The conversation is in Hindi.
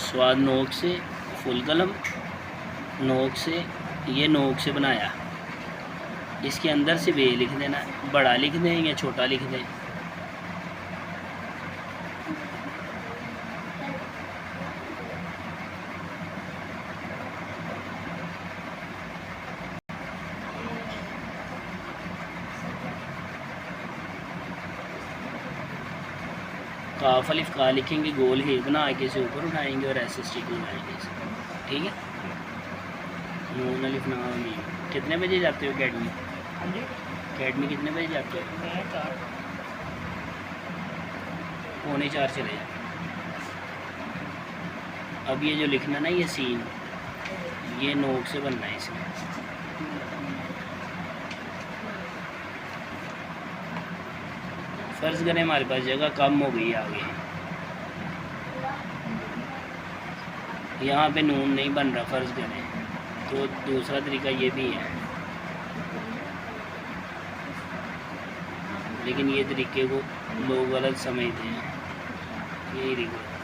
स्वाद नोक से, फुल कलम नोक से, ये नोक से बनाया। इसके अंदर से बे लिख देना, बड़ा लिख दें या छोटा लिख दें। काफ अलिफ का लिखेंगे, गोल ही बना के इसे ऊपर उठाएंगे और ऐसे स्टिक लगाएंगे इसे। ठीक है। नून अलिफ ना मीम। कितने बजे जाते हो अकेडमी? अकेडमी कितने बजे जाते हो? 3:45 चले जाओ। अब ये जो लिखना ना, ये सीन, ये नोक से बनना है इसमें। फ़र्ज़ करें हमारे पास जगह कम हो गई आगे, यहाँ पे नून नहीं बन रहा, फ़र्ज़ करें, तो दूसरा तरीका ये भी है, लेकिन ये तरीके को लोग गलत समझते हैं। यही तरीका